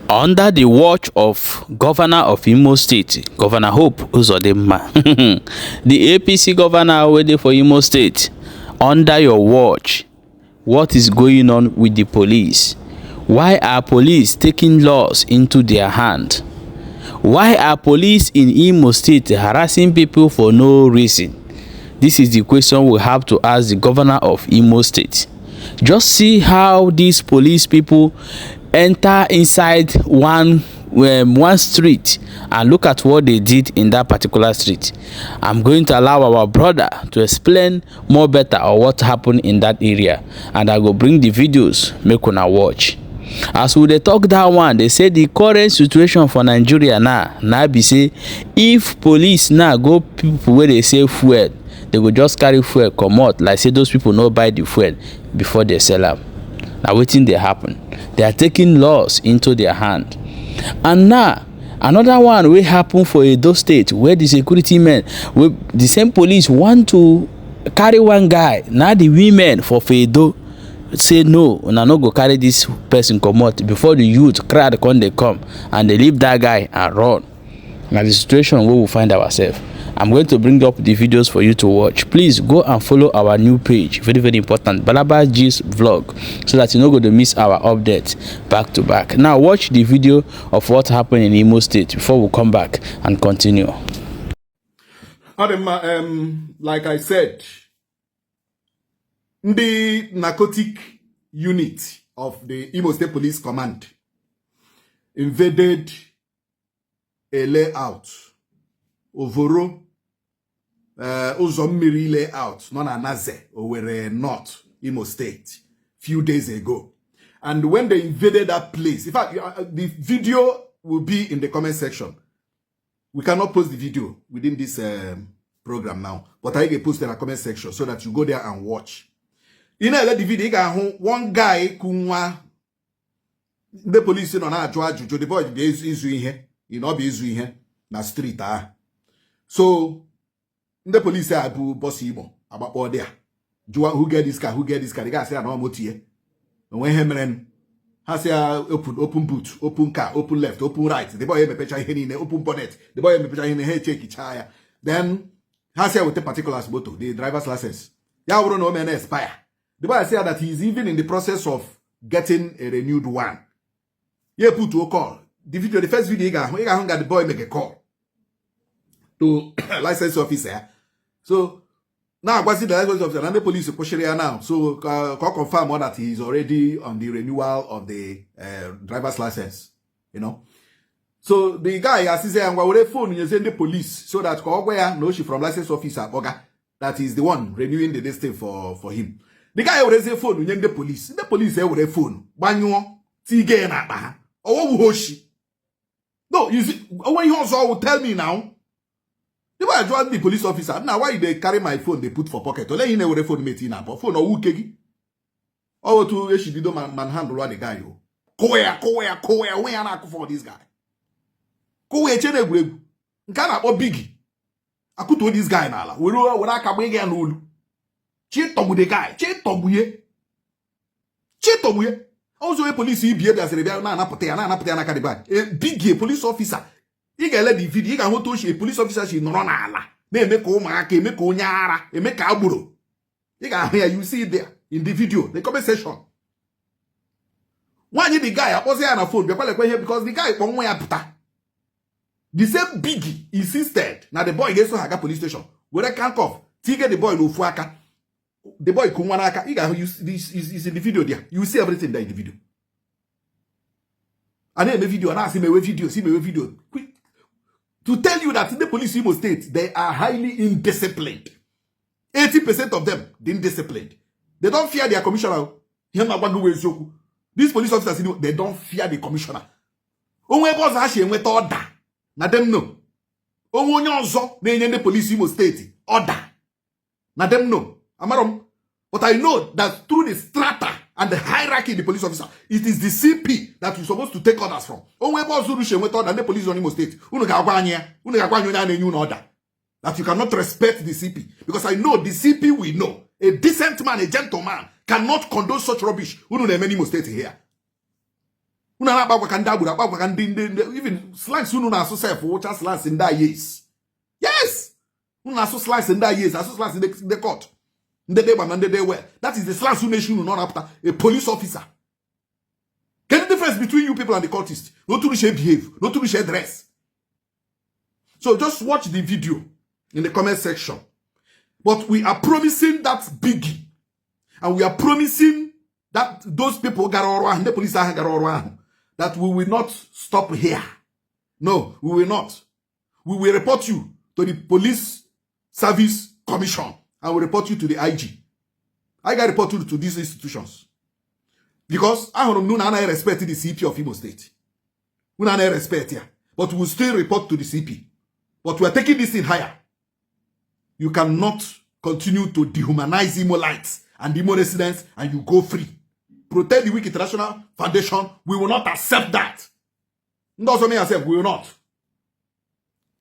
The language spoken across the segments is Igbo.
Under the watch of Governor of Imo State, Governor Hope Uzodinma, the APC governor waiting for Imo State, under your watch, what is going on with the police? Why are police taking laws into their hand? Why are police in Imo State harassing people for no reason? This is the question we have to ask the governor of Imo State. Just see how these police people enter inside one street and look at what they did in that particular street. I'm going to allow our brother to explain more better on what happened in that area, and I go bring the videos make una watch. As we dey talk that one, they say the current situation for Nigeria now be say if police now go people where they say fuel, they go just carry fuel comot like say those people no buy the fuel before they sell am. Na wetin dey happen? They are taking laws into their hand. And now another one wey happen for Edo State, where the security men, the same police want to carry one guy. Now the women for Edo say no, una no go carry this person comot before the youth crowd come and they leave that guy and run. Now the situation where we find ourselves. I'm going to bring up the videos for you to watch. Please go and follow our new page, very very important, Balaba G's vlog, so that you're not going to miss our updates back to back. Now watch the video of what happened in Imo State before we come back and continue. Like I said, the narcotic unit of the Imo State Police Command invaded a layout, Ovoro, Uzodinma layout, known as Naze, Owerri North, Imo State, few days ago. And when they invaded that place, in fact, the video will be in the comment section. We cannot post the video within this program now, but I can post in the comment section so that you go there and watch. You know, the video, one guy, the police, the boy is here, you know, be here, na street, So, the police say, "Abu boss Imo about all there. Who get this car? Who get this car?" The guy say, "I don't want here." And when him has say, "Open boot, open car, open left, open right." The boy me picture in open bonnet. The boy me picture in here take it higher. Then has say with the particulars motor, the driver's license. Ya wouldn't know man expire. The boy say that he's even in the process of getting a renewed one. He put to a call. The video, the first video, he got the boy make a call to license officer. So now I see the license officer and the police push area now. So can confirm that he is already on the renewal of the driver's license. You know. So the guy has said, "I'm going to phone you send the police so that no she from license officer that is the one renewing the distance for him." The guy will say phone you the police. The police will phone. Banyo tige na no, you see when you also will tell me now. The boy join the police officer. Now why they carry my phone they put for pocket? To let him know where the phone mate in up. Phone or wukegi. Oh to she did manhandle the guy. Koya, where am for this guy? Koya chene grave. Nkana or biggie. I could do this guy now. We know what I can bring and rule. Chitobu the guy. Chitobuye. Also a police behave as a rebel na kadiba. A big police officer. He can let the video. He can hold to a police officer. She no run ala. They make omake, make onyara, e make aburo. You can hear you see it there in the video, the comment section. Why did the guy was here on a phone? Because the guy one way puta. The same biggie insisted. Now the boy gets to Haga police station. Where I can't cough. Tige the boy no fuaka. The boy kumwanaka. You can use this is in the video there. You see everything there in the video. And then the video and I see my video. Quick. To tell you that in the police Imo State, they are highly indisciplined. 80% of them, indisciplined. They don't fear their commissioner. These police officers, they don't fear the commissioner. Na them know. The police Imo State, order. Na them know. But I know that through the strata and the hierarchy in the police officer, it is the CP that you're supposed to take orders from. The police on Imo State. That you cannot respect the CP. Because I know the CP we know. A decent man, a gentleman, cannot condone such rubbish. Imo State here. Una na bagwa kan dabura bagwa kan even slangs unu na so self watch slangs in that years. Yes. Una so slangs in that years, aso slangs in the court. That is the slangs nation not after a police officer. Get the difference between you people and the cultists. Not to share behave, not to share dress. So just watch the video in the comment section. But we are promising that biggie. And we are promising that those people the police that we will not stop here. No, we will not. We will report you to the Police Service Commission. I will report you to the IG. I got report you to these institutions. Because I don't know respect the CP of Imo State. We don't respect here. But we will still report to the CP. But we are taking this in higher. You cannot continue to dehumanize Imolites and Imo residents and you go free. Protect the Weak International Foundation. We will not accept that. Not me accept, we will not.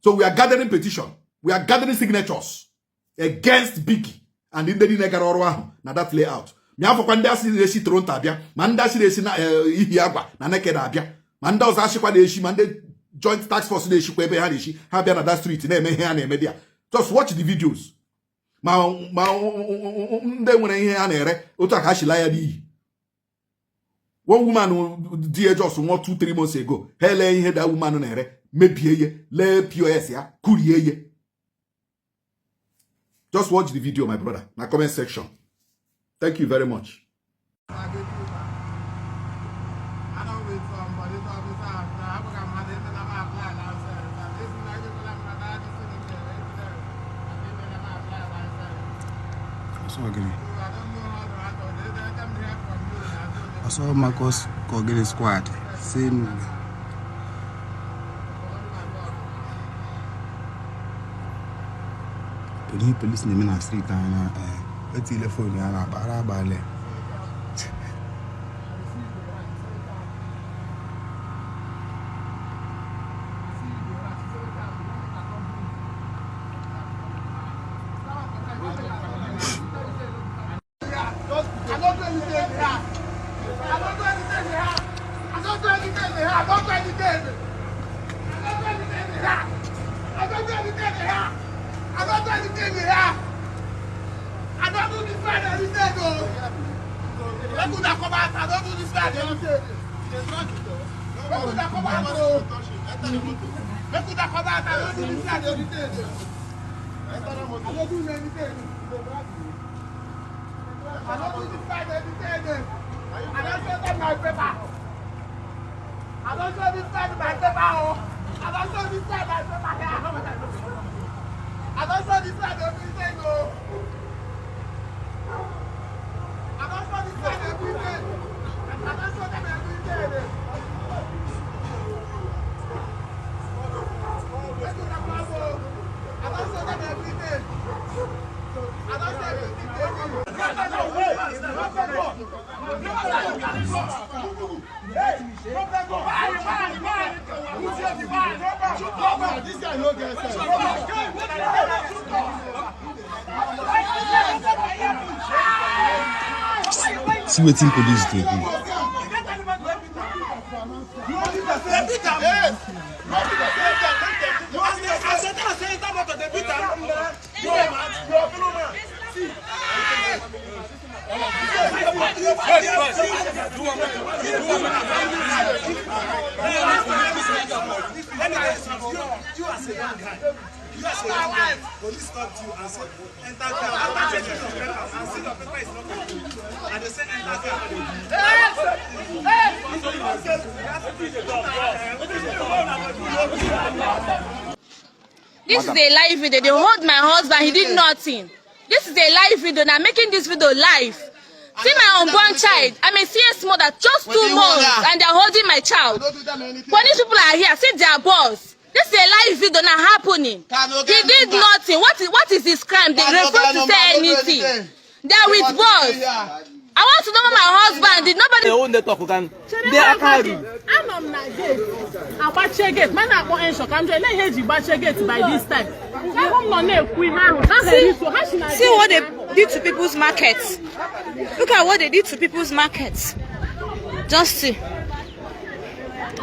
So we are gathering petition. We are gathering signatures against Biggie and in the Negarorwa na that layout. Mi afọ kwa ndasi reshi Toronto abia, mandasi reshi na Ihiagwa na naked abia. Manda ozashi kwa deshi mande joint tax force deshi kwa ebe ha deshi ha bia na that street na eme he na eme dia. Just watch the videos. Nde nwere ihe ha na-ere otu aka shila ya di. One woman die just 1-2-3 months ago. Hele ihe that woman na-ere mebie ye, le POS ya, kurie ye. Just watch the video, my brother. Na comment section. Thank you very much. I saw Marcos Kogele squad. Same. Police name na street and telephone ya para bale. See what team police do. You as a young guy, police stopped you and said, enter car. And see the paper is not coming. And they say, enter car. This is a live video. They hold my husband. He did nothing. This is a live video. Now making this video live. See my unborn child. I'm a CS mother, just 2 months, and they're holding my child. Police people are here. See their boss. This is a live video not happening. He did nothing. What is this crime? They refuse to say anything. They're with boss. I want to know my husband. Did nobody? They are carrying. I'm on my gate. I watch a gate. Man, I'm going to shock. I'm just letting you watch a gate by this time. See what they did to people's markets. Look at what they did to people's markets. Just see.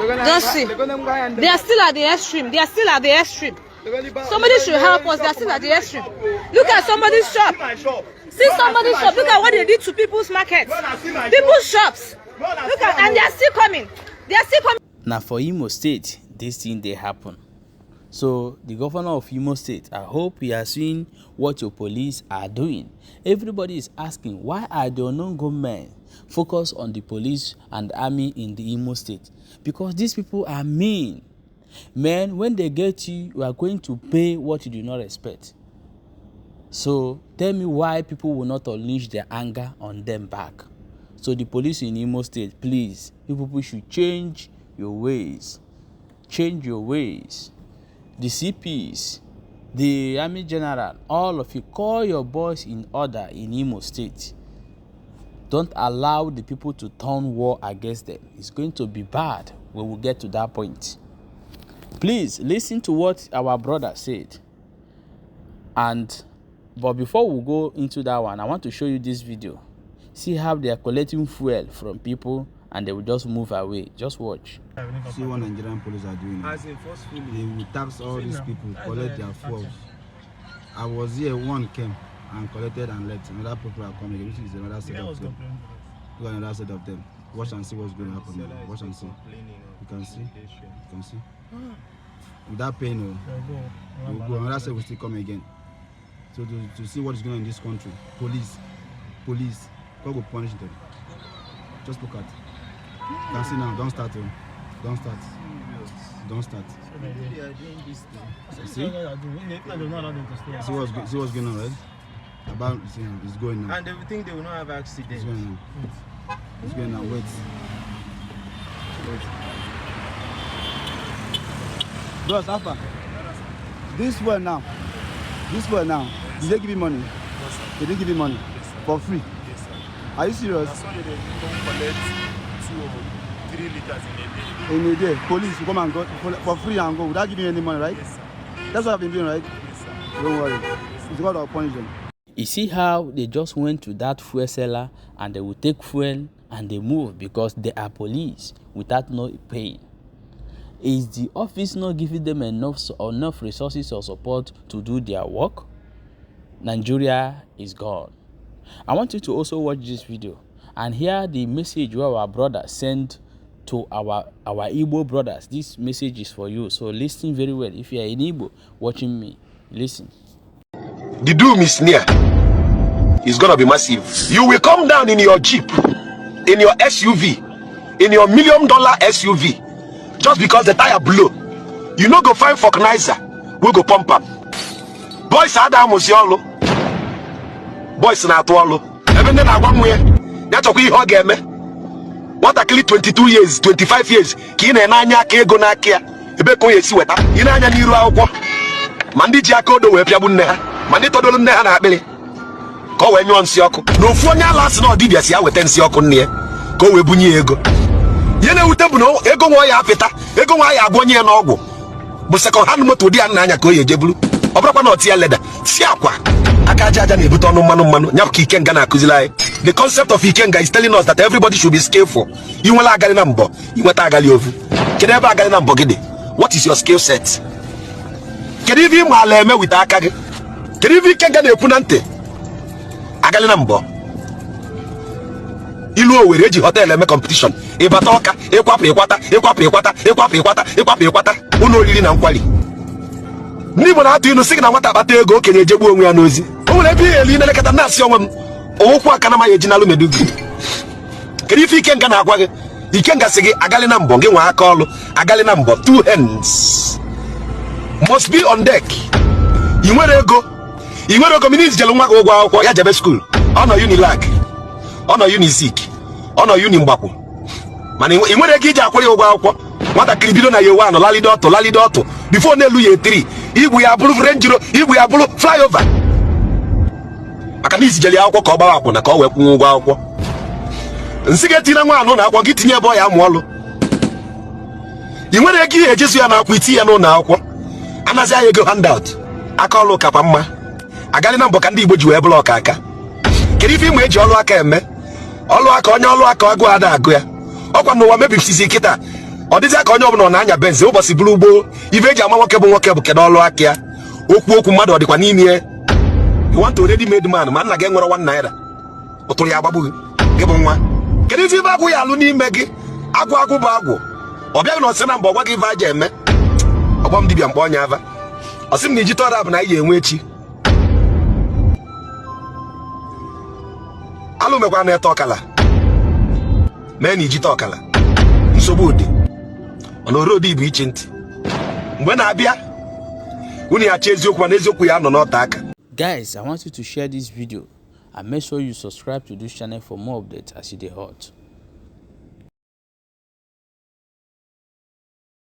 Don't see. They are still at the extreme. They are still at the extreme. Somebody should help us. They are still at the extreme. Look at somebody's shop. See somebody's shop. Look at what they did to people's markets. People's shops. Look at, and they are still coming. They are still coming. Now for Imo State, this thing they happen. So the governor of Imo State, I hope you are seeing what your police are doing. Everybody is asking, why are the unknown gunmen focused on the police and army in the Imo State? Because these people are mean. Men, when they get you, you are going to pay what you do not expect. So tell me why people will not unleash their anger on them back. So the police in Imo State, please, you people should change your ways. Change your ways. The CPs, the Army General, all of you, call your boys in order in Imo State. Don't allow the people to turn war against them. It's going to be bad when we get to that point. Please listen to what our brother said. But before we go into that one, I want to show you this video. See how they are collecting fuel from people and they will just move away. Just watch. See what Nigerian police are doing. They will tax all these people, collect their fuels. I was here, one came and collected and left. Another people are coming, which is another set of them. Look at another set of them. Watch and see what's going to happen there. Watch and see. You can see. You can see. Without pain, we'll go. Another set will still come again. So to see what is going on in this country, police, God will punish them. Just look at it. You can see now, don't start. Don't start. Don't start. See? See what's going on, right? About it's going now. And they think they will not have accidents. It's going now. It's going now. Wait. Bros, Alpha. This one now. Did they give you money? Yes, sir. They didn't give you money? Yes, sir. For free? Yes, sir. Are you serious? That's why they don't collect 2 or 3 liters in a day. In a day, police will come and go for free and go without giving you any money, right? Yes, sir. That's what I've been doing, right? Yes, sir. Don't worry. It's God will punish them. You see how they just went to that fuel seller and they will take fuel and they move because they are police without no paying. Is the office not giving them enough resources or support to do their work? Nigeria is gone. I want you to also watch this video and hear the message where our brother sent to our Igbo brothers. This message is for you, so listen very well. If you are in Igbo watching me, listen. The doom is near. It's gonna be massive. You will come down in your Jeep, in your SUV, in your $1 million SUV, just because the tire blow. You no go find vulcanizer, we go pump up. Boys are down musiolo. Boys na atuolo. Even then I want me. That's what we hug me. What actually 22 years, 25 years. Kine nanya ke go na kia. Ebe ko yesi weta. Ina anya niru akwụkwọ. Mandi ji aka odo we piabu nne ha. Mandi todolu nne ha na akpili. Ko we nyo nsi oku. No fu onya last na odibia si aweta nsi oku nne. Ko we bunye ego. Ye na ute bu no ego nwa ya apita. Ego nwa ya abonye na ogwu. Bu second hand moto di an anya ko ye jebulu. Obrakwa na otia leda. Si akwa. The concept of Ikenga is telling us that everybody should be skillful. You want to number. You want to number. What is your skill set? Can you be maleme with Akage? Can you be Kenga de Punante? Agali number. Ilu we reji hotel eme competition. Ebatoka, ekwata. Uno lili na nkwali. Nibo na atu inu sigi na wata bata ego okenye jebu onwe ya n'ozi. O nwere ebe eli na lekata na asi onwe m. Okwu aka na ma yeji na lu medugu. Kedu ife Ikenga na agwa gị? Ikenga sị gị agali na mbọ gị nwa aka ọlụ, agali na mbọ 2 hands. Must be on deck. I nwere ego minutes jelu nwa ụgwọ akwụkwọ ya jebe school. Ọ nọ Unilag. Ọ nọ Unizik. Ọ nọ Uni Mgbakwu. Mana I nwere ego iji akwụrụ ụgwọ akwụkwọ. Nwatakịrị bido na year 1 lalide ọtụ before na elu year 3 igbu ya bụrụ Range Rover, igbu ya bụrụ flyover maka na izijeli akwụkwọ ka ọ gbawa akwụna ka ọ wee kwụnwe ụgwọ akwụkwọ. Nsị ga-eti na nwa anụ na akwụkwọ gị tinye ebe ọ ya amụ ọlụ. I nwere ego ihe ejesu ya na akwụkwọ iti ya n'ụlọ akwụkwọ anazi ya ego handout aka ọlụ kapa mma agali na mbọ ka ndị Igbo ji wee bụrụ ọka aka. Kedu ife ịma eji ọlụ aka eme? Ọlụ aka onye ọlụ aka agụ ada agụ ya ọkwa n'ụwa mebisisi kịta ọ dịzị ka onye ọbụla na-anya benzi ụbọchị buru ugbo ife eji ama nwoke bụ nwoke bụ kedu ọlụ aka ya okwu mmadụ ọ dịkwa n'ime ya you want to ready made man ma nna gị nwere 1 naira ụtụrụ ya agbagbu gị bụ nwa kedu ife agwụ ya alụ n'ime gị agwụ bụ agwụ ọ bịaghị na ọsị na mgbe ọgwa gị ife aja eme ọgba m dibịa mkpọ onye ava ọsị m na iji tọrọ bụ na anyị enwe echi alụ mekwa na ete ọkala mee na ijite ọkala nsogbu ụdị ọ na orodi bụ iche ntị mgbe na-abịa unu ya achọ eziokwu mana eziokwu ya nọ n'ọta aka. Guys, I want you to share this video and make sure you subscribe to this channel for more updates as it is hot.